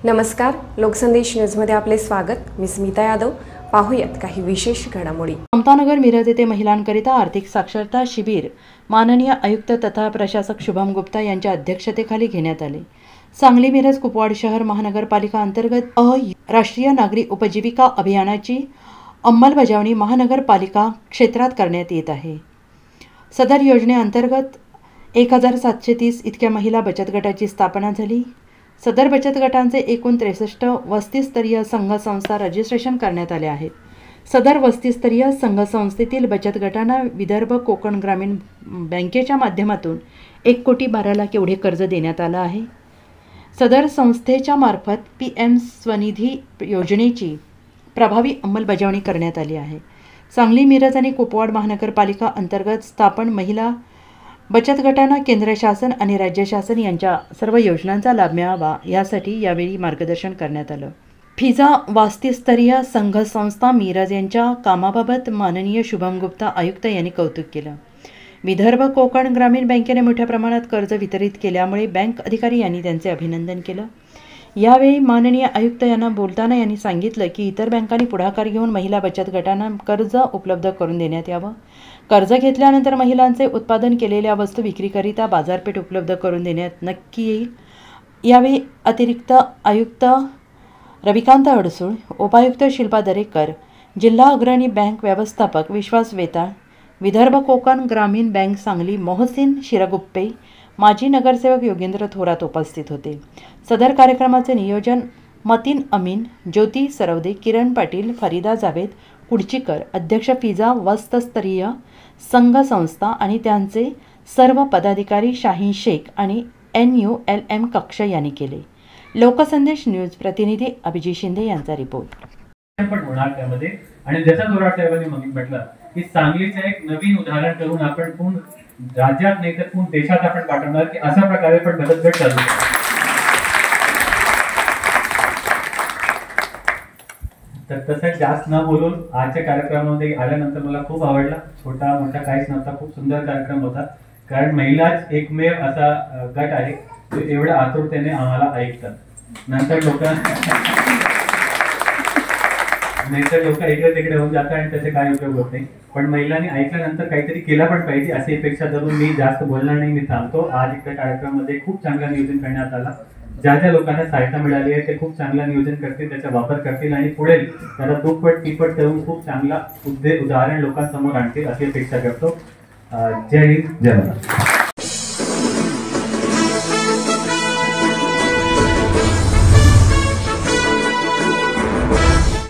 नमस्कार, लोकसंदेश न्यूजमध्ये आपले स्वागत। मी स्मिता यादव। पाहूयात काही विशेष घडामोडी। समतानगर मिरज येथे महिलांकरिता आर्थिक साक्षरता शिबिर माननीय आयुक्त तथा प्रशासक शुभम गुप्ता यांच्या अध्यक्षतेखाली घेण्यात आले। सांगली मिरज कुपवाड शहर महानगरपालिका अंतर्गत राष्ट्रीय नागरी उपजीविका अभियानाची अंमलबजावणी महानगरपालिका क्षेत्रात करण्यात येत आहे। सदर योजनेअंतर्गत 1730 इतक्या महिला बचत गटाची स्थापना झाली। सदर बचत गटांचे एकूण 63 वस्तीस्तरीय संघ संस्था रजिस्ट्रेशन करण्यात आले आहेत। सदर वस्तीस्तरीय संघ संस्थेतील बचत गटांना विदर्भ कोकण ग्रामीण बँकेच्या माध्यमातून 1,12,00,000 एवढे कर्ज देण्यात आलं आहे। सदर संस्थेच्या मार्फत PM स्वनिधी योजनेची प्रभावी अंमलबजावणी करण्यात आली आहे। सांगली मिरज आणि कुपवाड महानगरपालिका अंतर्गत स्थापन महिला बचत गटांना केंद्र शासन आणि राज्य शासन यांच्या सर्व योजनांचा लाभ मिळावा यासाठी यावेळी मार्गदर्शन करण्यात आलं। फिजा वस्तीस्तरीय संघ संस्था मिरज यांच्या कामाबाबत माननीय शुभम गुप्ता आयुक्त यांनी कौतुक केलं। विदर्भ कोकण ग्रामीण बँकेने मोठ्या प्रमाणात कर्ज वितरित केल्यामुळे बँक अधिकारी यांनी त्यांचे अभिनंदन केलं। यावेळी माननीय आयुक्त यांना बोलताना यांनी सांगितलं की इतर बँकांनी पुढाकार घेऊन महिला बचत गटांना कर्ज उपलब्ध करून देण्यात यावं। कर्ज घेतल्यानंतर महिलांचे उत्पादन केलेल्या वस्तू विक्रीकरिता बाजारपेठ उपलब्ध करून देण्यात नक्की येईल। यावेळी अतिरिक्त आयुक्त रविकांत अडसूळ, उपायुक्त शिल्पा दरेकर, जिल्हा अग्रणी बँक व्यवस्थापक विश्वास वेताळ, विदर्भ कोकण ग्रामीण बँक सांगली मोहसिन शिरगुप्पे, माजी नगरसेवक योगेंद्र थोरात उपस्थित होते। सदर कार्यक्रमाचे नियोजन मतीन अमीन, ज्योती सरवदे, किरण पाटील, फरीदा जावेद कुडचीकर, अध्यक्ष फिजा वस्तीस्तरीय संघ संस्था आणि त्यांचे सर्व पदाधिकारी शाहीन शेख आणि NULM कक्ष यांनी केले। लोकसंदेश न्यूज प्रतिनिधी अभिजित शिंदे यांचा रिपोर्ट। पण होणार त्यामध्ये आणि ज्याचा जोरात मग म्हटलं की सांगलीचं एक नवीन उदाहरण करून आपण पूर्ण राज्यात नाही तर पूर्ण देशात आपण पाठवणार की अशा प्रकारे पण बचत गट चालू तर तसं जास्त न बोलून आजच्या कार्यक्रमामध्ये आल्यानंतर मला खूप आवडला। छोटा मोठा काहीच नव्हता, खूप सुंदर कार्यक्रम होता। कारण महिलाच एकमेव असा गट आहे जो एवढ्या आतुरतेने आम्हाला ऐकतात। नंतर लोक इकडे तिकडे होऊन जातात आणि त्याचे काय उपयोग होत नाही, पण महिलांनी ऐकल्यानंतर काहीतरी केलं पण पाहिजे अशी अपेक्षा धरून मी जास्त बोलणार नाही, मी थांबतो। आज इकडे कार्यक्रमामध्ये खूप चांगला नियोजन करण्यात आला। ज्या ज्या लोकांना सहायता मिळाली आहे ते खूप चांगला नियोजन करतील, त्याचा वापर करतील आणि पुढे त्याला दुप्पट तिप्पट करून खूप चांगला उदाहरण लोकांसमोर आणतील अशी अपेक्षा करतो। जय हिंद, जय महाराष्ट्र।